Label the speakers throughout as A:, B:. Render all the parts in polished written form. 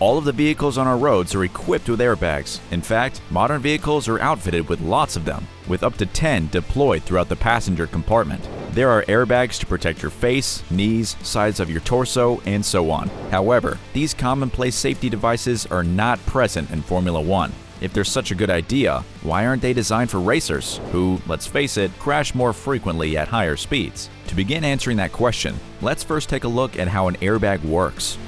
A: All of the vehicles on our roads are equipped with airbags. In fact, modern vehicles are outfitted with lots of them, with up to 10 deployed throughout the passenger compartment. There are airbags to protect your face, knees, sides of your torso, and so on. However, these commonplace safety devices are not present in Formula One. If they're such a good idea, why aren't they designed for racers, who, let's face it, crash more frequently at higher speeds? To begin answering that question, let's first take a look at how an airbag works.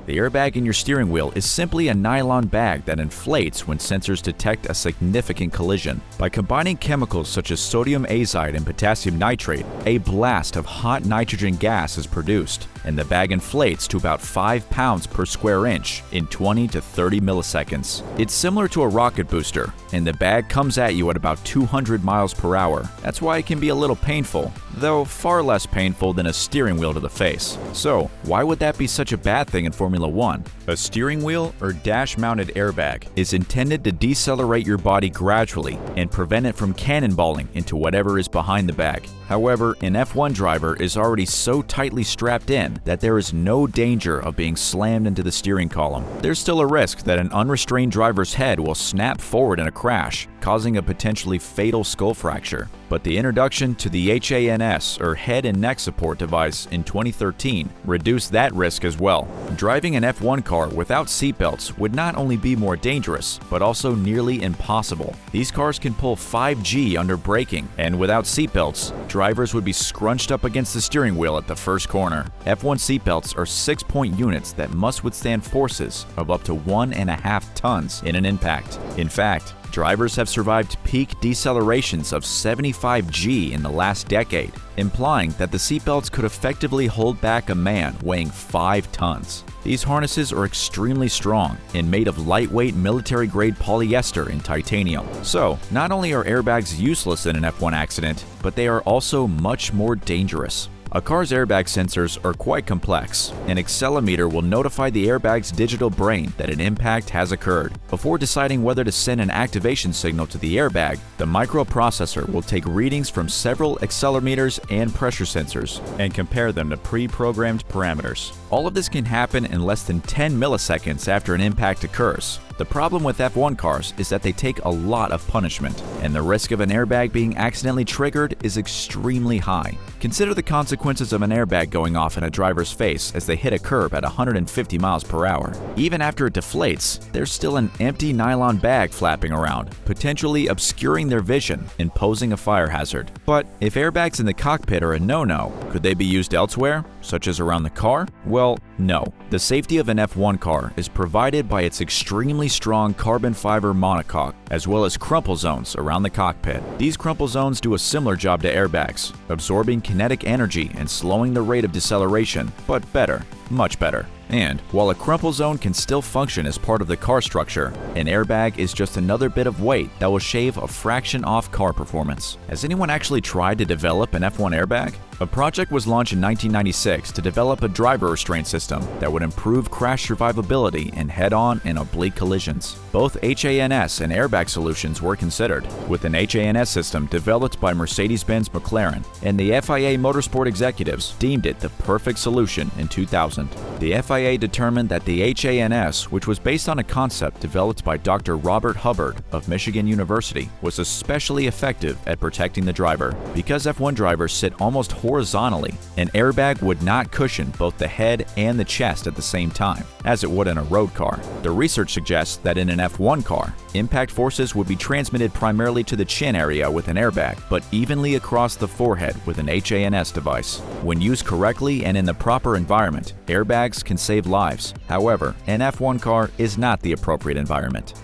A: The airbag in your steering wheel is simply a nylon bag that inflates when sensors detect a significant collision. By combining chemicals such as sodium azide and potassium nitrate, a blast of hot nitrogen gas is produced, and the bag inflates to about 5 pounds per square inch in 20 to 30 milliseconds. It's similar to a rocket booster, and the bag comes at you at about 200 miles per hour. That's why it can be a little painful, though far less painful than a steering wheel to the face. So, why would that be such a bad thing in Formula One? A steering wheel or dash-mounted airbag is intended to decelerate your body gradually and prevent it from cannonballing into whatever is behind the bag. However, an F1 driver is already so tightly strapped in that there is no danger of being slammed into the steering column. There's still a risk that an unrestrained driver's head will snap forward in a crash, causing a potentially fatal skull fracture. But the introduction to the HANS, or head and neck support device, in 2013 reduced that risk as well. Driving an F1 car without seatbelts would not only be more dangerous, but also nearly impossible. These cars can pull 5G under braking, and without seatbelts, drivers would be scrunched up against the steering wheel at the first corner. F1 seatbelts are 6-point units that must withstand forces of up to 1.5 tons in an impact. In fact, drivers have survived peak decelerations of 75 G in the last decade, implying that the seatbelts could effectively hold back a man weighing 5 tons. These harnesses are extremely strong and made of lightweight military-grade polyester and titanium. So, not only are airbags useless in an F1 accident, but they are also much more dangerous. A car's airbag sensors are quite complex. An accelerometer will notify the airbag's digital brain that an impact has occurred. Before deciding whether to send an activation signal to the airbag, the microprocessor will take readings from several accelerometers and pressure sensors and compare them to pre-programmed parameters. All of this can happen in less than 10 milliseconds after an impact occurs. The problem with F1 cars is that they take a lot of punishment, and the risk of an airbag being accidentally triggered is extremely high. Consider the consequences of an airbag going off in a driver's face as they hit a curb at 150 miles per hour. Even after it deflates, there's still an empty nylon bag flapping around, potentially obscuring their vision and posing a fire hazard. But if airbags in the cockpit are a no-no, could they be used elsewhere, such as around the car? Well, no. The safety of an F1 car is provided by its extremely strong carbon fiber monocoque, as well as crumple zones around the cockpit. These crumple zones do a similar job to airbags, absorbing kinetic energy and slowing the rate of deceleration, but better, much better. And while a crumple zone can still function as part of the car structure, an airbag is just another bit of weight that will shave a fraction off car performance. Has anyone actually tried to develop an F1 airbag? A project was launched in 1996 to develop a driver restraint system that would improve crash survivability in head-on and oblique collisions. Both HANS and airbag solutions were considered, with an HANS system developed by Mercedes-Benz McLaren, and the FIA Motorsport executives deemed it the perfect solution in 2000. The FIA determined that the HANS, which was based on a concept developed by Dr. Robert Hubbard of Michigan University, was especially effective at protecting the driver. Because F1 drivers sit almost horizontally, an airbag would not cushion both the head and the chest at the same time, as it would in a road car. The research suggests that in an F1 car, impact forces would be transmitted primarily to the chin area with an airbag, but evenly across the forehead with an HANS device. When used correctly and in the proper environment, airbags can save lives. However, an F1 car is not the appropriate environment.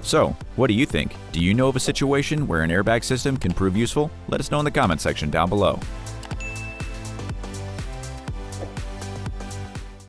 A: So, what do you think? Do you know of a situation where an airbag system can prove useful? Let us know in the comment section down below.